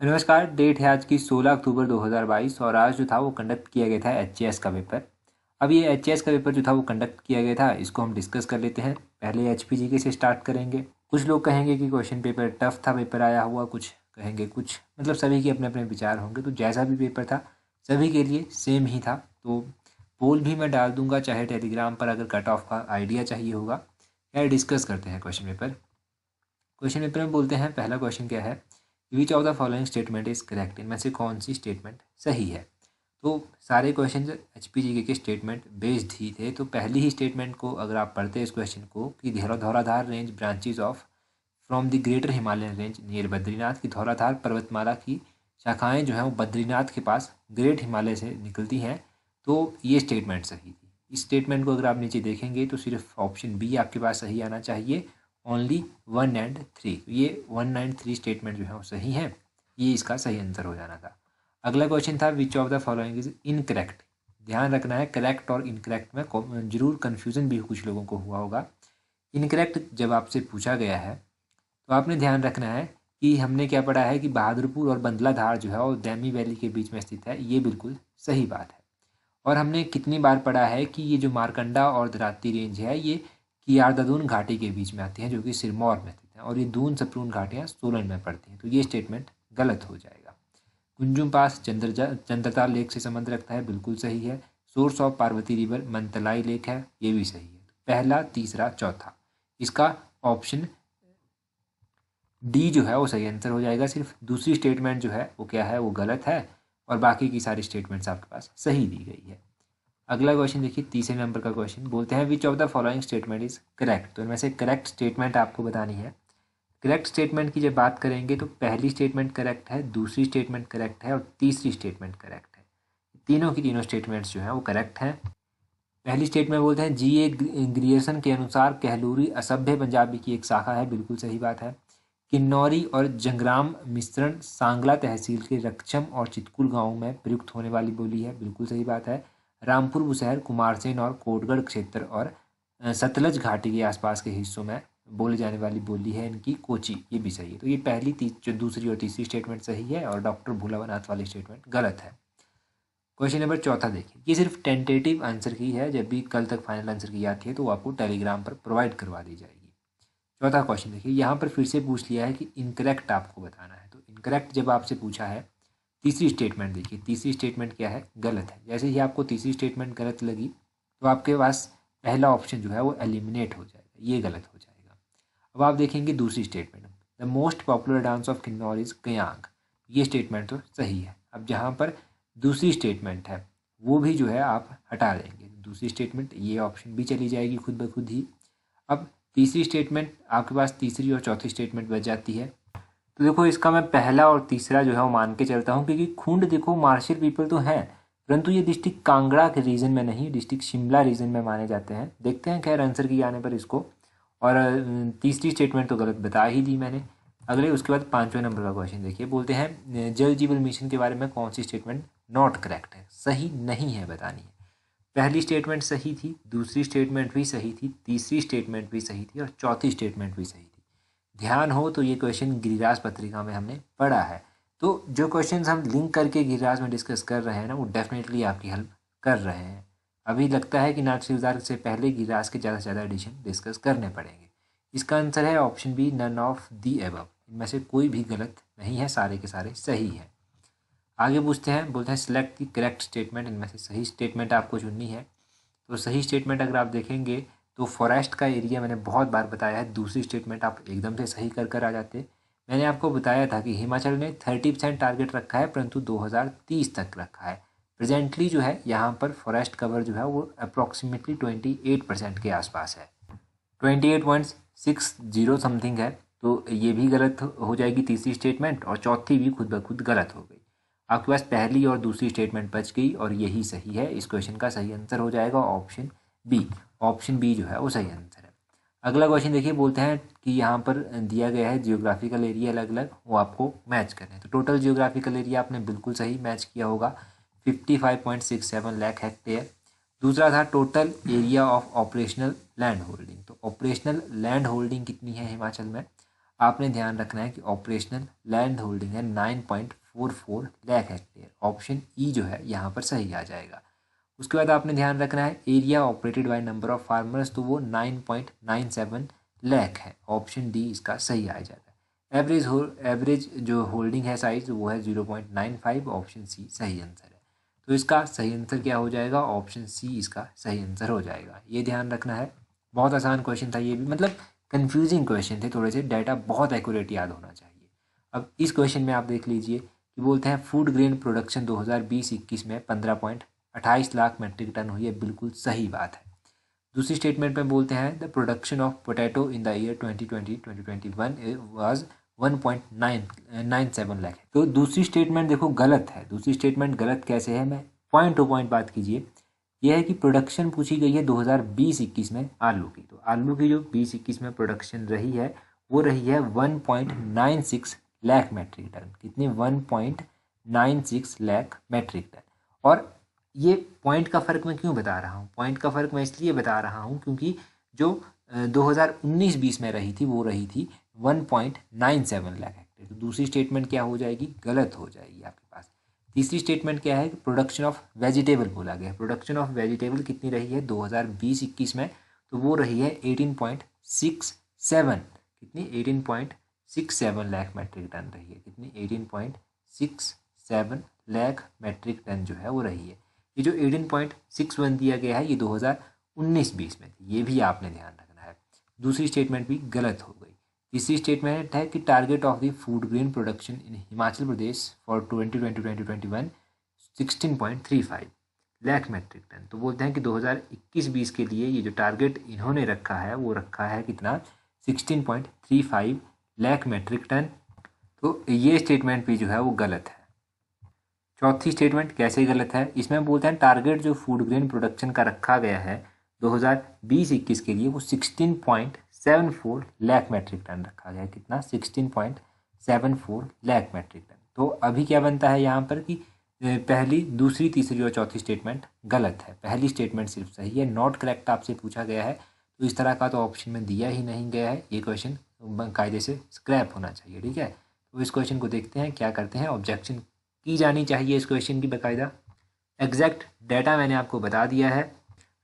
नमस्कार। डेट है आज की 16 अक्टूबर 2022 और आज जो था वो कंडक्ट किया गया था एचएएस का पेपर। अब ये एचएएस का पेपर जो था वो कंडक्ट किया गया था, इसको हम डिस्कस कर लेते हैं। पहले एचपीजीके से स्टार्ट करेंगे। कुछ लोग कहेंगे कि क्वेश्चन पेपर टफ था, पेपर आया हुआ, कुछ कहेंगे कुछ, मतलब सभी के अपने अपने विचार होंगे। तो जैसा भी पेपर था सभी के लिए सेम ही था। तो पोल भी मैं डाल दूंगा, चाहे टेलीग्राम पर, अगर कट ऑफ का आइडिया चाहिए होगा। क्या डिस्कस करते हैं क्वेश्चन पेपर। क्वेश्चन पेपर में बोलते हैं, पहला क्वेश्चन क्या है, which of the following statement is correct. इनमें से कौन सी स्टेटमेंट सही है। तो सारे क्वेश्चन एचपीजीके के स्टेटमेंट बेस्ड ही थे। तो पहली ही स्टेटमेंट को अगर आप पढ़ते हैं इस क्वेश्चन को कि Dhauladhar range branches off from the greater Himalayan range near Badrinath, की धौराधार पर्वतमाला की शाखाएं जो हैं वो बद्रीनाथ के पास ग्रेट हिमालय से निकलती हैं। तो ये स्टेटमेंट सही थी। इस स्टेटमेंट को अगर आप नीचे देखेंगे तो सिर्फ ऑप्शन बी आपके पास सही आना चाहिए, ओनली 1 एंड 3। तो ये 1 एंड 3 स्टेटमेंट जो है वो सही है, ये इसका सही आंसर हो जाना था। अगला क्वेश्चन था, which of the following is incorrect. ध्यान रखना है, करेक्ट और इनकरेक्ट में जरूर कन्फ्यूज़न भी कुछ लोगों को हुआ होगा। इनकरेक्ट जब आपसे पूछा गया है तो आपने ध्यान रखना है कि हमने क्या पढ़ा है कि बहादुरपुर और बंदलाधार जो है वो डैमी वैली के बीच में स्थित है। ये बिल्कुल सही बात है। और हमने कितनी बार पढ़ा है कि ये जो मारकंडा और दराती रेंज है ये कियारदून घाटी के बीच में आती हैं, जो कि सिरमौर में स्थित है, और ये दून सप्रून घाटियाँ सोलन में पड़ती हैं। तो ये स्टेटमेंट गलत हो जाएगा। कुंजुम पास चंद्रता लेक से संबंध रखता है, बिल्कुल सही है। Source of Parvati river Mantalai lake है, ये भी सही है। पहला, तीसरा, चौथा, इसका ऑप्शन डी जो है वो सही आंसर हो जाएगा। सिर्फ दूसरी स्टेटमेंट जो है वो क्या है, वो गलत है, और बाकी की सारी स्टेटमेंट्स आपके पास सही दी गई है। अगला क्वेश्चन देखिए, तीसरे नंबर का क्वेश्चन बोलते हैं, which of the following statement is correct. तो इनमें से करेक्ट स्टेटमेंट आपको बतानी है। करेक्ट स्टेटमेंट की जब बात करेंगे तो पहली स्टेटमेंट करेक्ट है, दूसरी स्टेटमेंट करेक्ट है और तीसरी स्टेटमेंट करेक्ट है। तीनों की तीनों स्टेटमेंट्स जो हैं वो करेक्ट हैं। पहली स्टेटमेंट बोलते हैं, जी.ए. ग्रियर्सन के अनुसार कहलूरी असभ्य पंजाबी की एक शाखा है, बिल्कुल सही बात है। किन्नौरी और जंगराम मिश्रण सांगला तहसील के रक्षम और चितकुल गांव में प्रयुक्त होने वाली बोली है, बिल्कुल सही बात है। रामपुर बुशहर कुमारसेन और कोटगढ़ क्षेत्र और सतलज घाटी के आसपास के हिस्सों में बोली जाने वाली बोली है इनकी कोची, ये भी सही है। तो ये पहली जो दूसरी और तीसरी स्टेटमेंट सही है, और डॉक्टर भूलावनाथ वाली स्टेटमेंट गलत है। क्वेश्चन नंबर चौथा देखिए, ये सिर्फ टेंटेटिव आंसर की है, जब भी कल तक फाइनल आंसर की आती है तो वो आपको टेलीग्राम पर प्रोवाइड करवा दी जाएगी। चौथा क्वेश्चन देखिए, यहाँ पर फिर से पूछ लिया है कि इनकरेक्ट आपको बताना है। तो इनकरेक्ट जब आपसे पूछा है, तीसरी स्टेटमेंट देखिए, तीसरी स्टेटमेंट क्या है, गलत है। जैसे ही आपको तीसरी स्टेटमेंट गलत लगी तो आपके पास पहला ऑप्शन जो है वो एलिमिनेट हो जाएगा, ये गलत हो जाएगा। अब आप देखेंगे दूसरी statement, the most popular dance of Kinnaur is Kayang, ये स्टेटमेंट तो सही है। अब जहाँ पर दूसरी स्टेटमेंट है वो भी जो है आप हटा देंगे, दूसरी स्टेटमेंट ये ऑप्शन भी चली जाएगी खुद ब खुद ही। अब तीसरी स्टेटमेंट आपके पास, तीसरी और चौथी स्टेटमेंट बच जाती है। तो देखो इसका मैं पहला और तीसरा जो है वो मान के चलता हूँ, क्योंकि खूंड देखो मार्शल पीपल तो हैं, परंतु ये डिस्ट्रिक्ट कांगड़ा के रीजन में नहीं, डिस्ट्रिक्ट शिमला रीजन में माने जाते हैं। देखते हैं खैर आंसर की आने पर इसको। और तीसरी स्टेटमेंट तो गलत बता ही दी मैंने। अगले उसके बाद पाँचवें नंबर का क्वेश्चन देखिए, बोलते हैं जल जीवन मिशन के बारे में कौन सी स्टेटमेंट नॉट करेक्ट है, सही नहीं है, बतानी है। पहली स्टेटमेंट सही थी, दूसरी स्टेटमेंट भी सही थी, तीसरी स्टेटमेंट भी सही थी और चौथी स्टेटमेंट भी सही थी। ध्यान हो तो ये क्वेश्चन गिरिराज पत्रिका में हमने पढ़ा है। तो जो क्वेश्चंस हम लिंक करके गिरिराज में डिस्कस कर रहे हैं ना, वो डेफिनेटली आपकी हेल्प कर रहे हैं। अभी लगता है कि नाथ शिवदार से पहले गिरिराज के ज़्यादा से ज़्यादा एडिशन डिस्कस करने पड़ेंगे। इसका आंसर है option B, none of the above. इनमें से कोई भी गलत नहीं है, सारे के सारे सही है। आगे पूछते हैं, बोलते हैं सिलेक्ट द करेक्ट स्टेटमेंट। इनमें से सही स्टेटमेंट आपको चुननी है। तो सही स्टेटमेंट अगर आप देखेंगे तो फॉरेस्ट का एरिया मैंने बहुत बार बताया है, दूसरी स्टेटमेंट आप एकदम से सही कर आ जाते। मैंने आपको बताया था कि हिमाचल ने 30% टारगेट रखा है, परंतु 2030 तक रखा है। प्रेजेंटली जो है यहाँ पर फॉरेस्ट कवर जो है वो अप्रॉक्सीमेटली 28% के आसपास है, 28.60 समथिंग है। तो ये भी गलत हो जाएगी तीसरी स्टेटमेंट, और चौथी भी खुद ब खुद गलत हो गई। आपके पास पहली और दूसरी स्टेटमेंट बच गई और यही सही है। इस क्वेश्चन का सही आंसर हो जाएगा ऑप्शन बी। ऑप्शन बी जो है वो सही आंसर है। अगला क्वेश्चन देखिए, बोलते हैं कि यहाँ पर दिया गया है जियोग्राफिकल एरिया अलग अलग, वो आपको मैच करने हैं। तो टोटल जियोग्राफिकल एरिया आपने बिल्कुल सही मैच किया होगा, 55.67 लाख हेक्टेयर। दूसरा था total area of operational land holding. तो ऑपरेशनल लैंड होल्डिंग कितनी है हिमाचल में, आपने ध्यान रखना है कि ऑपरेशनल लैंड होल्डिंग है 9.44 लाख हेक्टेयर। ऑप्शन ई जो है यहाँ पर सही आ जाएगा। उसके बाद आपने ध्यान रखना है area operated by number of farmers, तो वो 9.97 लाख है। ऑप्शन डी इसका सही आ जाएगा। एवरेज जो होल्डिंग है साइज वो है 0.95। ऑप्शन सी सही आंसर है। तो इसका सही आंसर क्या हो जाएगा? ऑप्शन सी इसका सही आंसर हो जाएगा। ये ध्यान रखना है। बहुत आसान क्वेश्चन था ये भी, मतलब कंफ्यूजिंग क्वेश्चन थे थोड़े से, डाटा बहुत एक्यूरेट याद होना चाहिए। अब इस क्वेश्चन में आप देख लीजिए कि बोलते हैं फूड ग्रेन प्रोडक्शन 2020-21 में 15.28 लाख मेट्रिक टन हुई है। बिल्कुल सही बात है। दूसरी स्टेटमेंट में बोलते हैं the production of potato in the year 2020-2021 was 1.997 lakh. तो दूसरी स्टेटमेंट देखो गलत है। दूसरी स्टेटमेंट गलत कैसे है? मैं पॉइंट टू पॉइंट बात कीजिए। यह है कि प्रोडक्शन पूछी गई है 2020-21 में आलू की। तो आलू की जो 20-21 में प्रोडक्शन रही है वो रही है 1.96 लाख मेट्रिक टन। कितनी? 1.96 लाख मेट्रिक टन। और ये पॉइंट का फ़र्क मैं क्यों बता रहा हूँ? पॉइंट का फ़र्क मैं इसलिए बता रहा हूँ क्योंकि जो 2019-20 में रही थी वो रही थी 1.97 लाख हेक्टेयर। तो दूसरी स्टेटमेंट क्या हो जाएगी? गलत हो जाएगी आपके पास। तीसरी स्टेटमेंट क्या है? प्रोडक्शन ऑफ वेजिटेबल बोला गया है। प्रोडक्शन ऑफ वेजिटेबल कितनी रही है 2020-21 में? तो वो रही है 18.67। कितनी? 18.67 लाख मेट्रिक टन रही है। कितनी? 18.67 लाख मेट्रिक टन जो है वो रही है। ये जो 18.61 दिया गया है ये 2019-20 में थी। ये भी आपने ध्यान रखना है। दूसरी स्टेटमेंट भी गलत हो गई। तीसरी स्टेटमेंट है कि target of the food grain production in Himachal Pradesh for 2020-2021 16.35 lakh metric ton. तो बोलते हैं कि 2021-20 के लिए ये जो टारगेट इन्होंने रखा है वो रखा है कितना? 16.35 लाख मेट्रिक टन। तो ये स्टेटमेंट भी जो है वो गलत है। चौथी स्टेटमेंट कैसे गलत है? इसमें बोलते हैं टारगेट जो फूड ग्रेन प्रोडक्शन का रखा गया है 2020-21 के लिए वो 16.74 लाख मेट्रिक टन रखा गया है। कितना? 16.74 लाख मेट्रिक टन। तो अभी क्या बनता है यहाँ पर कि पहली, दूसरी, तीसरी और चौथी स्टेटमेंट गलत है। पहली स्टेटमेंट सिर्फ सही है। नॉट करेक्ट आपसे पूछा गया है तो इस तरह का तो ऑप्शन में दिया ही नहीं गया है। ये क्वेश्चन कायदे से स्क्रैप होना चाहिए। ठीक है, तो इस क्वेश्चन को देखते हैं क्या करते हैं। ऑब्जेक्शन की जानी चाहिए इस क्वेश्चन की बाकायदा। एग्जैक्ट डाटा मैंने आपको बता दिया है।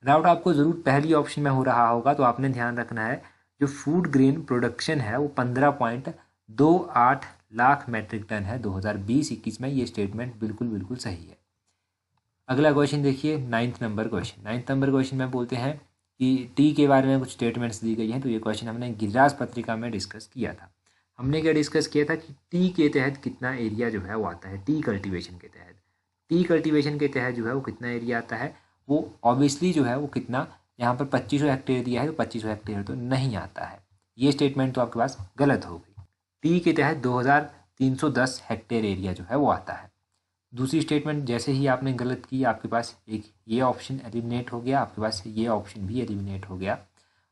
डाउट आपको ज़रूर पहली ऑप्शन में हो रहा होगा, तो आपने ध्यान रखना है जो फूड ग्रेन प्रोडक्शन है वो 15.28 लाख मेट्रिक टन है 2020-21 में। ये स्टेटमेंट बिल्कुल बिल्कुल सही है। अगला क्वेश्चन देखिए, 9th number question. 9th number question में बोलते हैं कि टी के बारे में कुछ स्टेटमेंट्स दी गई हैं। तो ये क्वेश्चन हमने गिरिराज पत्रिका में डिस्कस किया था। हमने क्या डिस्कस किया था कि टी के तहत कितना एरिया जो है वो आता है। टी कल्टीवेशन के तहत, टी कल्टीवेशन के तहत जो है वो कितना एरिया आता है, वो ऑब्वियसली जो है वो कितना, यहाँ पर 2500 हेक्टेयर दिया है तो 2500 हेक्टेयर तो नहीं आता है। ये स्टेटमेंट तो आपके पास गलत हो गई। टी के तहत 2310 हेक्टेयर एरिया जो है वो आता है। दूसरी स्टेटमेंट जैसे ही आपने गलत की, आपके पास एक ये ऑप्शन एलिमिनेट हो गया, आपके पास ये ऑप्शन भी एलिमिनेट हो गया।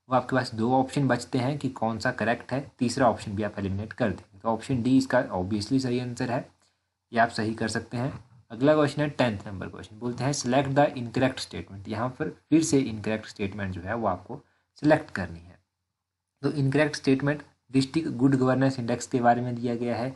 वो आपके पास दो ऑप्शन बचते हैं कि कौन सा करेक्ट है। तीसरा ऑप्शन भी आप एलिमिनेट कर देंगे। तो ऑप्शन डी इसका ऑब्वियसली सही आंसर है, ये आप सही कर सकते हैं। अगला क्वेश्चन है 10th नंबर क्वेश्चन। बोलते हैं सिलेक्ट द इनकरेक्ट स्टेटमेंट। यहाँ पर फिर से इनकरेक्ट स्टेटमेंट जो है वो आपको सिलेक्ट करनी है। तो incorrect statement district good governance index के बारे में दिया गया है,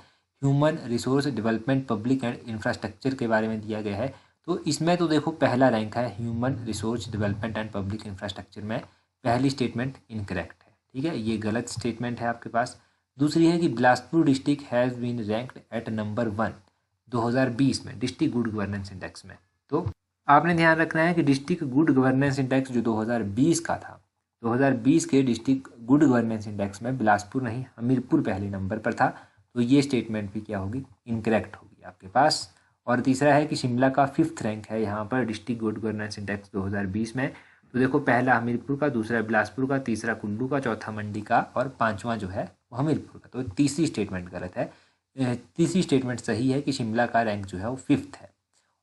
human resource development public and infrastructure के बारे में दिया गया है। तो इसमें तो देखो पहला रैंक है human resource development and public infrastructure में। पहली स्टेटमेंट इनकरेक्ट है। ठीक है, ये गलत स्टेटमेंट है आपके पास। दूसरी है कि Bilaspur district has been ranked at number 1 2020 में डिस्ट्रिक्ट गुड गवर्नेंस इंडेक्स में। तो आपने ध्यान रखना है कि डिस्ट्रिक्ट गुड गवर्नेंस इंडेक्स जो 2020 का था, 2020 के डिस्ट्रिक्ट गुड गवर्नेंस इंडेक्स में बिलासपुर नहीं हमीरपुर पहले नंबर पर था। तो ये स्टेटमेंट भी क्या होगी? इनकरेक्ट होगी आपके पास। और तीसरा है कि शिमला का 5th रैंक है यहाँ पर डिस्ट्रिक्ट गुड गवर्नेंस इंडेक्स 2020 में। तो देखो पहला हमीरपुर का, दूसरा बिलासपुर का, तीसरा कुल्लू का, चौथा मंडी का और पांचवा जो है वो हमीरपुर का। तो तीसरी स्टेटमेंट गलत है। तीसरी स्टेटमेंट सही है कि शिमला का रैंक जो है वो 5th है।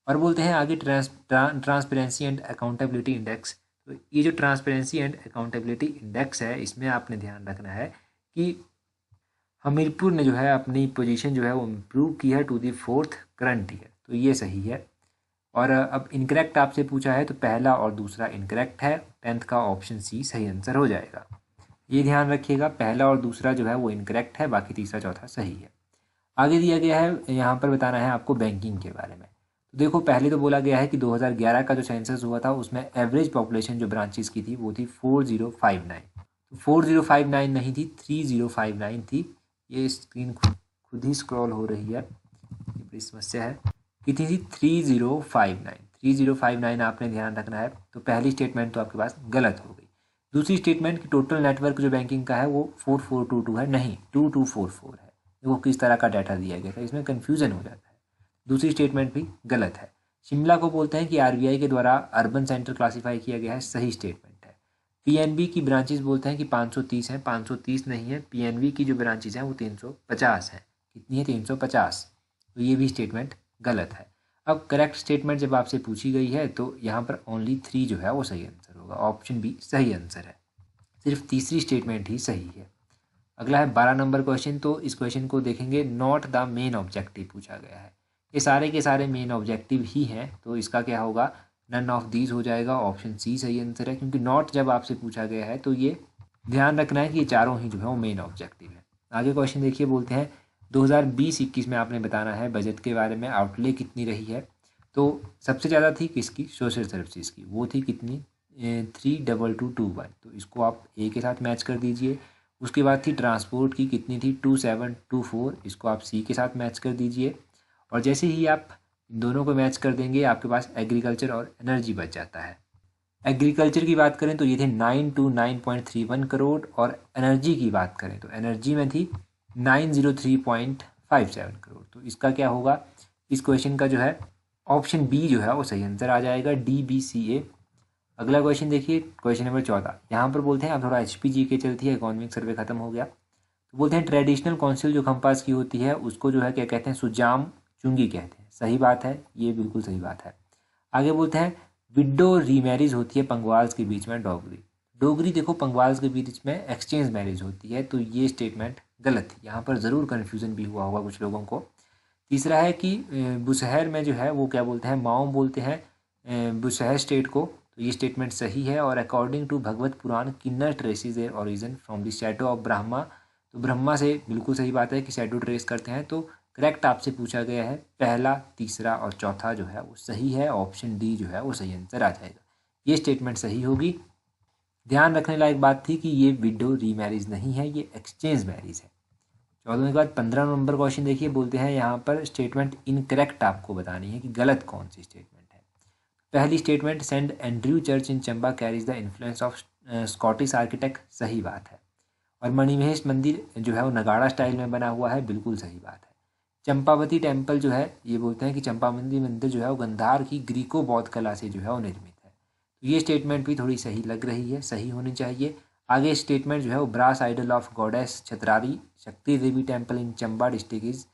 और बोलते हैं आगे ट्रांसपेरेंसी एंड अकाउंटेबिलिटी इंडेक्स। तो ये जो ट्रांसपेरेंसी एंड अकाउंटेबिलिटी इंडेक्स है इसमें आपने ध्यान रखना है कि हमीरपुर ने जो है अपनी पोजीशन जो है वो इम्प्रूव की है to the 4th current year. तो ये सही है। और अब इनकरेक्ट आपसे पूछा है तो पहला और दूसरा इनकरेक्ट है। 10th का ऑप्शन सी सही आंसर हो जाएगा। ये ध्यान रखिएगा, पहला और दूसरा जो है वो इनकरेक्ट है, बाकी तीसरा चौथा सही है। आगे दिया गया है, यहाँ पर बताना है आपको बैंकिंग के बारे में। तो देखो पहले तो बोला गया है कि 2011 का जो सेंसस हुआ था उसमें एवरेज पॉपुलेशन जो ब्रांचेस की थी वो थी 4059। तो 4059 नहीं थी, 3059 थी। ये स्क्रीन खुद ही स्क्रॉल हो रही है, ये बड़ी समस्या है। कितनी थी? 3059। 3059 आपने ध्यान रखना है। तो पहली स्टेटमेंट तो आपके पास गलत हो गई। दूसरी स्टेटमेंट की टोटल नेटवर्क जो बैंकिंग का है वो 4422 है, नहीं 2244 है। देखो किस तरह का डाटा दिया गया था, इसमें कन्फ्यूजन हो जाता है। दूसरी स्टेटमेंट भी गलत है। शिमला को बोलते हैं कि आरबीआई के द्वारा अर्बन सेंटर क्लासीफाई किया गया है, सही स्टेटमेंट है। पीएनबी की ब्रांचेस बोलते हैं कि 530 हैं, 530 नहीं है। पीएनबी की जो ब्रांचेस हैं वो 350 हैं। कितनी है? 350। तो ये भी स्टेटमेंट गलत है। अब करेक्ट स्टेटमेंट जब आपसे पूछी गई है तो यहाँ पर ओनली 3 जो है वो सही आंसर होगा, ऑप्शन बी सही आंसर है। सिर्फ तीसरी स्टेटमेंट ही सही है। अगला है 12 नंबर क्वेश्चन। तो इस क्वेश्चन को देखेंगे, नॉट द मेन ऑब्जेक्टिव पूछा गया है। ये सारे के सारे मेन ऑब्जेक्टिव ही हैं, तो इसका क्या होगा? नन ऑफ दीज हो जाएगा, ऑप्शन सी सही आंसर है। क्योंकि नॉट जब आपसे पूछा गया है तो ये ध्यान रखना है कि ये चारों ही जो है वो मेन ऑब्जेक्टिव है। आगे क्वेश्चन देखिए, बोलते हैं 2020-21 में आपने बताना है बजट के बारे में, आउटले कितनी रही है। तो सबसे ज़्यादा थी किसकी? सोशल सर्विसेज की। वो थी कितनी? 32221। तो इसको आप ए के साथ मैच कर दीजिए। उसके बाद थी ट्रांसपोर्ट की, कितनी थी? 2724। इसको आप सी के साथ मैच कर दीजिए। और जैसे ही आप इन दोनों को मैच कर देंगे आपके पास एग्रीकल्चर और एनर्जी बच जाता है। एग्रीकल्चर की बात करें तो ये थे 929.31 करोड़, और एनर्जी की बात करें तो एनर्जी में थी 903.57 करोड़। तो इसका क्या होगा? इस क्वेश्चन का जो है ऑप्शन बी जो है वो सही आंसर आ जाएगा, DBCA। अगला क्वेश्चन देखिए, क्वेश्चन नंबर 14। यहाँ पर बोलते हैं, अब थोड़ा HPG के चलती है, इकोनॉमिक सर्वे खत्म हो गया। तो बोलते हैं ट्रेडिशनल काउंसिल जो खम्पास की होती है उसको जो है क्या कहते हैं? सुजाम चुंगी कहते हैं। सही बात है, ये बिल्कुल सही बात है। आगे बोलते हैं विडो रीमैरिज होती है पंगवाल्स के बीच में, डोगरी। डोगरी देखो पंगवाल्स के बीच में एक्सचेंज मैरिज होती है, तो ये स्टेटमेंट गलत थी। यहाँ पर ज़रूर कन्फ्यूज़न भी हुआ होगा कुछ लोगों को। तीसरा है कि बुशहर में जो है वो क्या बोलते हैं? माओ बोलते हैं बुशहर स्टेट को। तो ये स्टेटमेंट सही है। और according to Bhagwat Purana, Kinnar traces their origin from the shadow of Brahma. तो ब्रह्मा से बिल्कुल सही बात है कि शैडो ट्रेस करते हैं। तो करेक्ट आपसे पूछा गया है, पहला, तीसरा और चौथा जो है वो सही है, ऑप्शन डी जो है वो सही आंसर आ जाएगा। ये स्टेटमेंट सही होगी। ध्यान रखने लायक बात थी कि ये विडो रीमैरिज नहीं है, ये एक्सचेंज मैरिज है। 14 के बाद 15 नंबर क्वेश्चन देखिए, बोलते हैं यहाँ पर स्टेटमेंट इनकरेक्ट आपको बतानी है कि गलत कौन सी स्टेटमेंट है। पहली statement, saint Andrew church in Chamba carries the influence of Scottish architect, सही बात है। और मणिमहेश मंदिर जो है वो नगाड़ा स्टाइल में बना हुआ है, बिल्कुल सही बात है। चंपावती टेम्पल जो है, ये बोलते हैं कि चंपावती मंदिर जो है वो गंधार की ग्रीको बौद्ध कला से जो है वो निर्मित है। तो ये स्टेटमेंट भी थोड़ी सही लग रही है, सही होनी चाहिए। आगे स्टेटमेंट जो है वो brass idol of goddess Chhatrari Shakti Devi temple in Chamba district is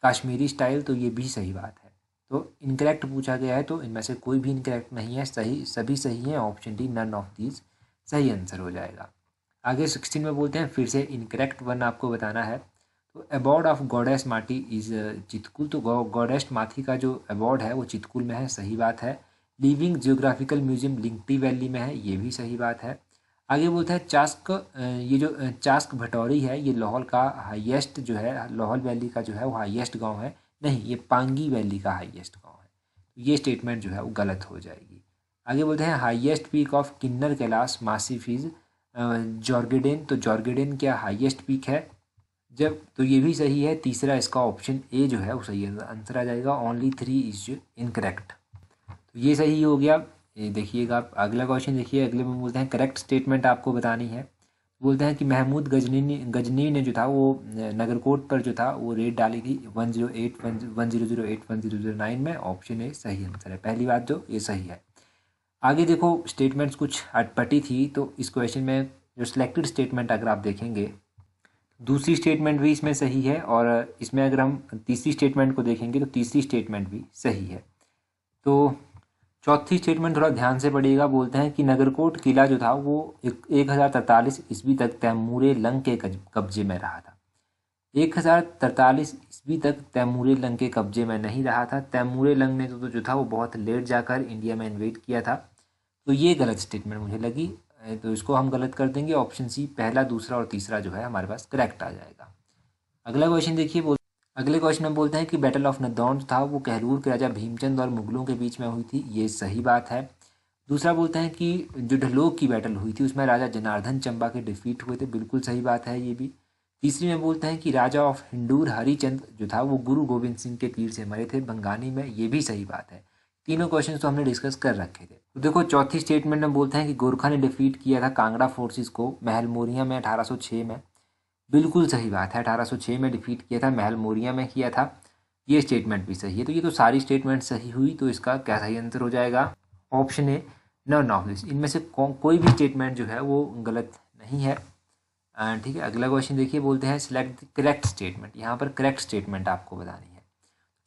Kashmiri style, तो ये भी सही बात है। तो इनकरेक्ट पूछा गया है, तो इनमें से कोई भी इनकरेक्ट नहीं है, सही सभी सही हैं, option D none of these सही आंसर हो जाएगा। आगे 16 में बोलते हैं, फिर से इनकरेक्ट वन आपको बताना है। तो अबॉर्ड ऑफ गॉडेस माटी इज चितकुल। तो गॉडेस माथी का जो अबॉर्ड है वो चितकुल में है, सही बात है। लिविंग जियोग्राफिकल म्यूजियम लिंगटी वैली में है, ये भी सही बात है। आगे बोलता है चास्क, ये जो चास्क भटौरी है ये लाहौल का हाईएस्ट जो है, लाहौल वैली का जो है वो हाईएस्ट गांव है, नहीं ये पांगी वैली का हाईएस्ट गांव है। तो ये स्टेटमेंट जो है वो गलत हो जाएगी। आगे बोलते हैं highest peak of Kinner Kailash massif is Jorkanden. तो जॉर्गेडेन क्या हाईएस्ट पीक है? जब तो ये भी सही है। तीसरा इसका ऑप्शन ए जो है वो सही आंसर आ जाएगा, ओनली 3 इज इनकरेक्ट। तो ये सही हो गया। ये देखिएगा आप अगला क्वेश्चन देखिए, अगले में बोलते हैं करेक्ट स्टेटमेंट आपको बतानी है। बोलते हैं कि महमूद गजनी ने जो था वो नगरकोट पर जो था वो रेड डाली थी 1008 में, ऑप्शन ए सही आंसर है। पहली बात जो ये सही है। आगे देखो स्टेटमेंट्स कुछ अटपटी थी, तो इस क्वेश्चन में जो सिलेक्टेड स्टेटमेंट अगर आप देखेंगे, दूसरी स्टेटमेंट भी इसमें सही है, और इसमें अगर हम तीसरी स्टेटमेंट को देखेंगे तो तीसरी स्टेटमेंट भी सही है। तो चौथी स्टेटमेंट थोड़ा ध्यान से पढ़िएगा। बोलते हैं कि नगरकोट किला जो था वो 1043 ईस्वी तक तैमूरे लंग के कब्जे में रहा था। 1043 ईस्वी तक तैमूरे लंग के कब्जे में नहीं रहा था। तैमूरे लंग ने तो जो था वो बहुत लेट जाकर इंडिया में इन्वेट किया था। तो ये गलत स्टेटमेंट मुझे लगी। तो इसको हम गलत कर देंगे। ऑप्शन सी पहला, दूसरा और तीसरा जो है हमारे पास करेक्ट आ जाएगा। अगला क्वेश्चन देखिए, अगले क्वेश्चन में बोलते हैं कि बैटल ऑफ नदौन था वो कहलूर के राजा भीमचंद और मुगलों के बीच में हुई थी। ये सही बात है। दूसरा बोलते हैं कि जो ढलोक की बैटल हुई थी उसमें राजा जनार्दन चंपा के डिफीट हुए थे। बिल्कुल सही बात है ये भी। तीसरी में बोलते हैं कि राजा ऑफ हिंदूर हरिचंद जो था वो गुरु गोविंद सिंह के तीर से मरे थे बंगानी में। ये भी सही बात है। तीनों क्वेश्चन तो हमने डिस्कस कर रखे थे। तो देखो चौथी स्टेटमेंट में बोलते हैं कि गोरखा ने डिफीट किया था कांगड़ा फोर्सेस को महल मोरिया में 1806 में। बिल्कुल सही बात है। 1806 में डिफीट किया था, महल मोरिया में किया था। ये स्टेटमेंट भी सही है। तो ये तो सारी स्टेटमेंट सही हुई। तो इसका क्या सही आंसर हो जाएगा? Option A, none of this. इनमें से कोई भी स्टेटमेंट जो है वो गलत नहीं है। ठीक है। अगला क्वेश्चन देखिए, बोलते हैं सिलेक्ट द करेक्ट स्टेटमेंट। यहाँ पर करेक्ट स्टेटमेंट आपको बतानी है।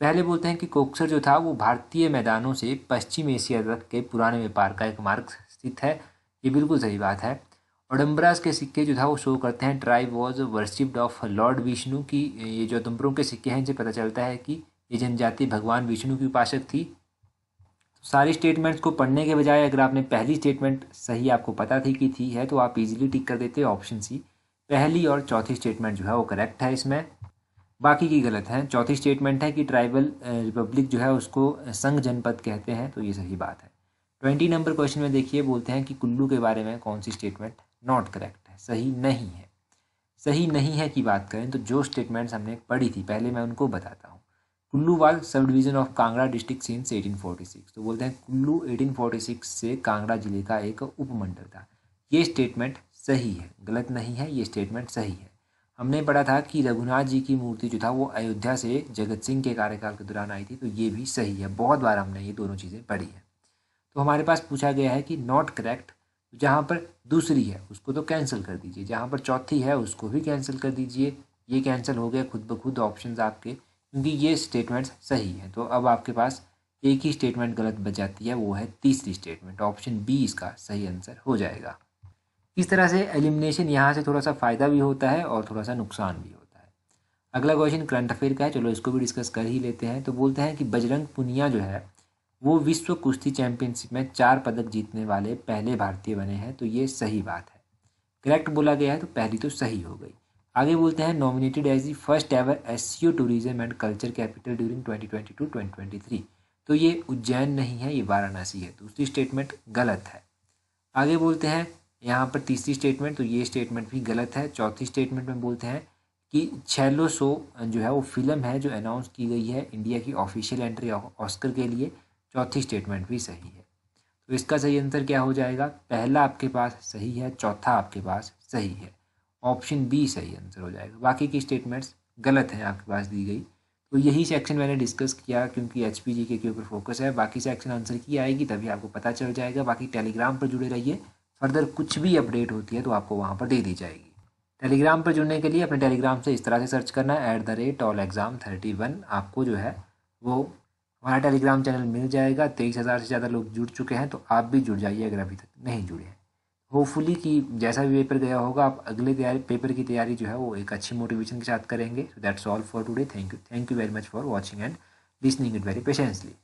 पहले बोलते हैं कि कोक्सर जो था वो भारतीय मैदानों से पश्चिम एशिया तक के पुराने व्यापार का एक मार्ग स्थित है। ये बिल्कुल सही बात है। ओडम्बरास के सिक्के जो था वो शो करते हैं tribe was worshipped of Lord Vishnu की। ये जो उदमपुरों के सिक्के हैं इनसे पता चलता है कि ये जनजाति भगवान विष्णु की उपासक थी। सारी स्टेटमेंट्स को पढ़ने के बजाय अगर आपने पहली स्टेटमेंट सही आपको पता थी कि थी है तो आप इजीली टिक कर देते। ऑप्शन सी पहली और चौथी स्टेटमेंट जो है वो करेक्ट है इसमें, बाकी की गलत है। चौथी स्टेटमेंट है कि ट्राइबल रिपब्लिक जो है उसको संघ जनपद कहते हैं, तो ये सही बात है। 20 नंबर क्वेश्चन में देखिए, बोलते हैं कि कुल्लू के बारे में कौन सी स्टेटमेंट नॉट करेक्ट है, सही नहीं है। सही नहीं है की बात करें तो जो स्टेटमेंट्स हमने पढ़ी थी पहले मैं उनको बताता हूँ। Kullu was sub division of Kangra district since 1846। तो बोलते हैं कुल्लू 1846 से कांगड़ा जिले का एक उपमंडल था। ये स्टेटमेंट सही है, गलत नहीं है। ये स्टेटमेंट सही है। हमने पढ़ा था कि रघुनाथ जी की मूर्ति जो था वो अयोध्या से जगत सिंह के कार्यकाल के दौरान आई थी। तो ये भी सही है। बहुत बार हमने ये दोनों चीज़ें पढ़ी है। तो हमारे पास पूछा गया है कि नॉट करेक्ट, जहाँ पर दूसरी है उसको तो कैंसिल कर दीजिए, जहाँ पर चौथी है उसको भी कैंसिल कर दीजिए। ये कैंसिल हो गया खुद ब खुद ऑप्शंस आपके, क्योंकि ये स्टेटमेंट्स सही है। तो अब आपके पास एक ही स्टेटमेंट गलत बच जाती है, वो है तीसरी स्टेटमेंट। ऑप्शन बी इसका सही आंसर हो जाएगा। इस तरह से एलिमिनेशन यहाँ से थोड़ा सा फ़ायदा भी होता है और थोड़ा सा नुकसान भी होता है। अगला क्वेश्चन करंट अफेयर का है, चलो इसको भी डिस्कस कर ही लेते हैं। तो बोलते हैं कि बजरंग पुनिया जो है वो विश्व कुश्ती चैंपियनशिप में 4 पदक जीतने वाले पहले भारतीय बने हैं। तो ये सही बात है। करेक्ट बोला गया है तो पहली तो सही हो गई। आगे बोलते हैं nominated as the first ever SCO tourism and culture capital during 2022-2023। तो ये उज्जैन नहीं है, ये वाराणसी है। दूसरी स्टेटमेंट गलत है। आगे बोलते हैं यहाँ पर तीसरी स्टेटमेंट, तो ये स्टेटमेंट भी गलत है। चौथी स्टेटमेंट में बोलते हैं कि छेलो सो जो है वो फिल्म है जो अनाउंस की गई है इंडिया की ऑफिशियल एंट्री ऑस्कर के लिए। चौथी स्टेटमेंट भी सही है। तो इसका सही आंसर क्या हो जाएगा? पहला आपके पास सही है, चौथा आपके पास सही है। ऑप्शन बी सही आंसर हो जाएगा। बाकी की स्टेटमेंट्स गलत हैं आपके पास दी गई। तो यही सेक्शन मैंने डिस्कस किया क्योंकि एचपीजी के ऊपर फोकस है। बाकी सेक्शन आंसर की आएगी तभी आपको पता चल जाएगा। बाकी टेलीग्राम पर जुड़े रहिए, फर्दर कुछ भी अपडेट होती है तो आपको वहाँ पर दे दी जाएगी। टेलीग्राम पर जुड़ने के लिए अपने टेलीग्राम से इस तरह से सर्च करना है @allexam31। आपको जो है वो हमारा टेलीग्राम चैनल मिल जाएगा। 23,000 से ज़्यादा लोग जुड़ चुके हैं, तो आप भी जुड़ जाइए अगर अभी तक नहीं जुड़े हैं। होपफुली कि जैसा भी पेपर गया होगा आप अगले पेपर की तैयारी जो है वो एक अच्छी मोटिवेशन के साथ करेंगे। So that's all for today. Thank you very much for watching and listening it very patiently.